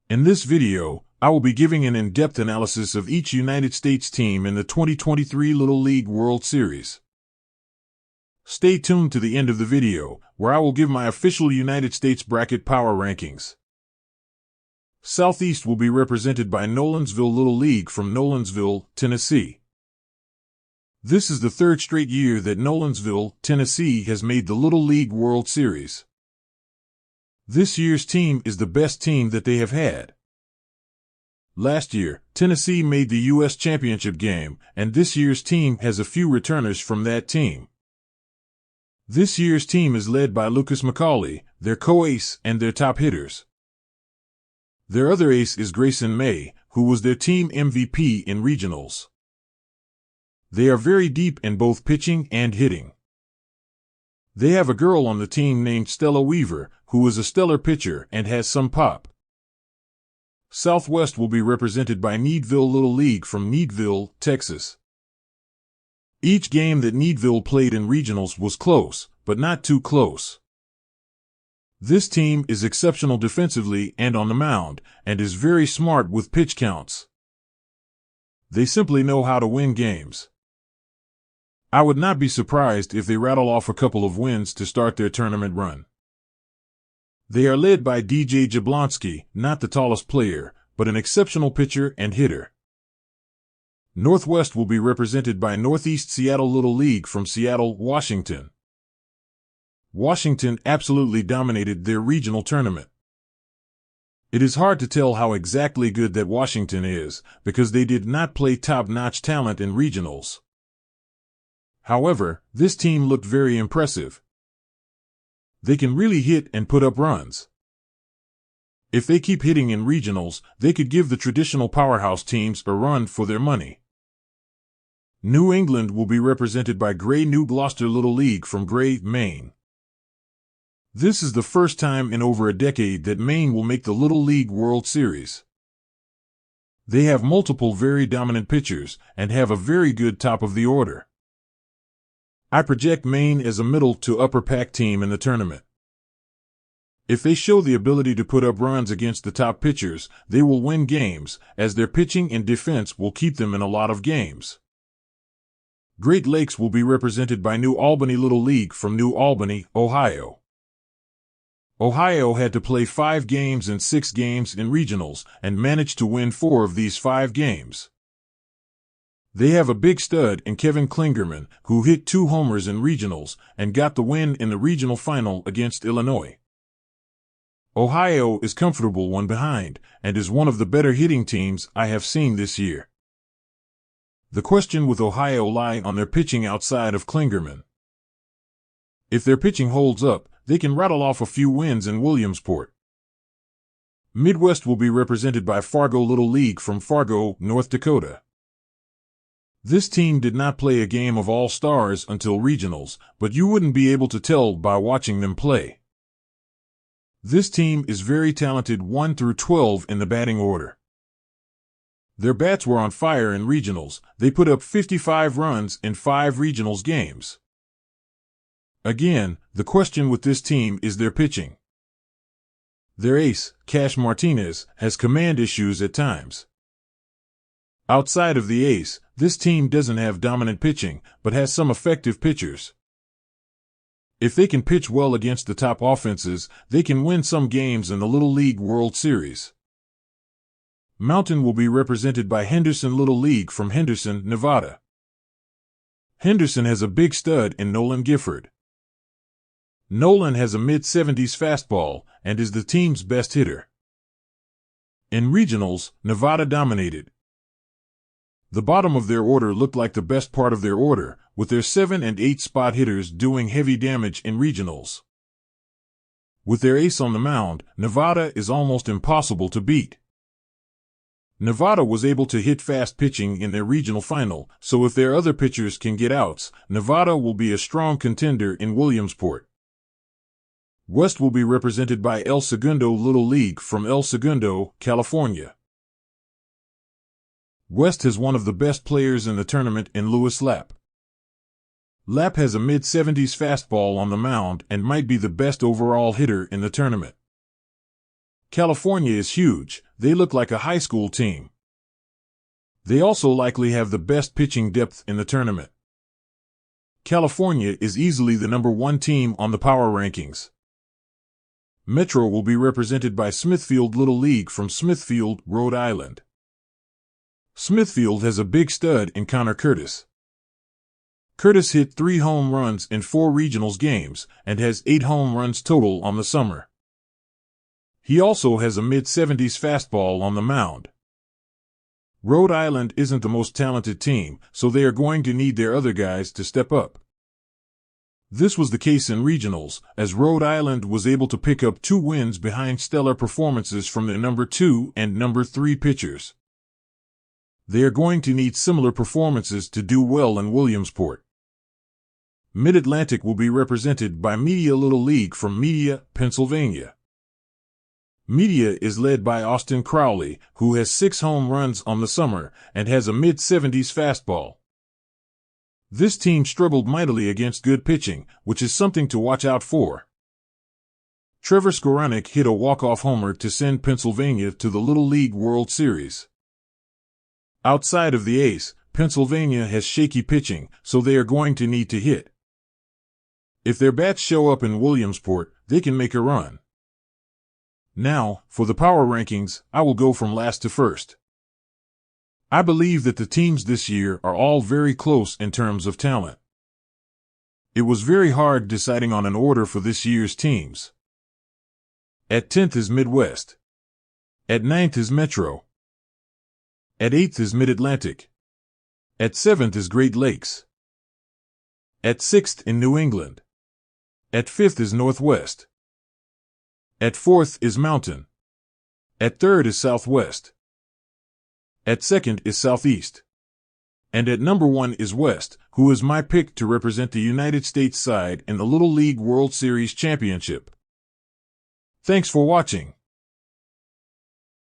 In this video, I will be giving an in-depth analysis of each United States team in the 2023 Little League World Series. Stay tuned to the end of the video, where I will give my official United States bracket power rankings. Southeast will be represented by Nolensville Little League from Nolensville, Tennessee. This is the third straight year that Nolensville, Tennessee has made the Little League World Series. This year's team is the best team that they have had. Last year, Tennessee made the U.S. Championship game, and this year's team has a few returners from that team. This year's team is led by Lucas McCauley, their co-ace and their top hitters. Their other ace is Grayson May, who was their team MVP in regionals. They are very deep in both pitching and hitting. They have a girl on the team named Stella Weaver, who is a stellar pitcher and has some pop. Southwest will be represented by Needville Little League from Needville, Texas. Each game that Needville played in regionals was close, but not too close. This team is exceptional defensively and on the mound, and is very smart with pitch counts. They simply know how to win games. I would not be surprised if they rattle off a couple of wins to start their tournament run. They are led by DJ Jablonski, not the tallest player, but an exceptional pitcher and hitter. Northwest will be represented by Northeast Seattle Little League from Seattle, Washington. Washington absolutely dominated their regional tournament. It is hard to tell how exactly good that Washington is, because they did not play top-notch talent in regionals. However, this team looked very impressive. They can really hit and put up runs. If they keep hitting in regionals, they could give the traditional powerhouse teams a run for their money. New England will be represented by Gray New Gloucester Little League from Gray, Maine. This is the first time in over a decade that Maine will make the Little League World Series. They have multiple very dominant pitchers and have a very good top of the order. I project Maine as a middle to upper pack team in the tournament. If they show the ability to put up runs against the top pitchers, they will win games, as their pitching and defense will keep them in a lot of games. Great Lakes will be represented by New Albany Little League from New Albany, Ohio. Ohio had to play 5 games and 6 games in regionals, and managed to win 4 of these 5 games. They have a big stud in Kevin Klingerman, who hit 2 homers in regionals and got the win in the regional final against Illinois. Ohio is comfortable one behind, and is one of the better hitting teams I have seen this year. The question with Ohio lies on their pitching outside of Klingerman. If their pitching holds up, they can rattle off a few wins in Williamsport. Midwest will be represented by Fargo Little League from Fargo, North Dakota. This team did not play a game of All-Stars until regionals, but you wouldn't be able to tell by watching them play. This team is very talented 1 through 12 in the batting order. Their bats were on fire in regionals. They put up 55 runs in 5 regionals games. Again, the question with this team is their pitching. Their ace, Cash Martinez, has command issues at times. Outside of the ace, this team doesn't have dominant pitching, but has some effective pitchers. If they can pitch well against the top offenses, they can win some games in the Little League World Series. Mountain will be represented by Henderson Little League from Henderson, Nevada. Henderson has a big stud in Nolan Gifford. Nolan has a mid-70s fastball and is the team's best hitter. In regionals, Nevada dominated. The bottom of their order looked like the best part of their order, with their 7 and 8 spot hitters doing heavy damage in regionals. With their ace on the mound, Nevada is almost impossible to beat. Nevada was able to hit fast pitching in their regional final, so if their other pitchers can get outs, Nevada will be a strong contender in Williamsport. West will be represented by El Segundo Little League from El Segundo, California. West has one of the best players in the tournament in Lewis Lapp. Lapp has a mid-70s fastball on the mound and might be the best overall hitter in the tournament. California is huge. they look like a high school team. They also likely have the best pitching depth in the tournament. California is easily the #1 team on the power rankings. Metro will be represented by Smithfield Little League from Smithfield, Rhode Island. Smithfield has a big stud in Connor Curtis. Curtis hit 3 home runs in 4 regionals games and has 8 home runs total on the summer. He also has a mid-70s fastball on the mound. Rhode Island isn't the most talented team, so they are going to need their other guys to step up. This was the case in regionals, as Rhode Island was able to pick up 2 wins behind stellar performances from their #2 and #3 pitchers. They are going to need similar performances to do well in Williamsport. Mid-Atlantic will be represented by Media Little League from Media, Pennsylvania. Media is led by Austin Crowley, who has 6 home runs on the summer and has a mid-70s fastball. This team struggled mightily against good pitching, which is something to watch out for. Trevor Skowronek hit a walk-off homer to send Pennsylvania to the Little League World Series. Outside of the ace, Pennsylvania has shaky pitching, so they are going to need to hit. If their bats show up in Williamsport, they can make a run. Now, for the power rankings, I will go from last to first. I believe that the teams this year are all very close in terms of talent. It was very hard deciding on an order for this year's teams. At 10th is Midwest. At 9th is Metro. At 8th is Mid-Atlantic. At 7th is Great Lakes. At 6th in New England. At 5th is Northwest. At 4th is Mountain. At 3rd is Southwest. At 2nd is Southeast. And at #1 is West, who is my pick to represent the United States side in the Little League World Series Championship. Thanks for watching.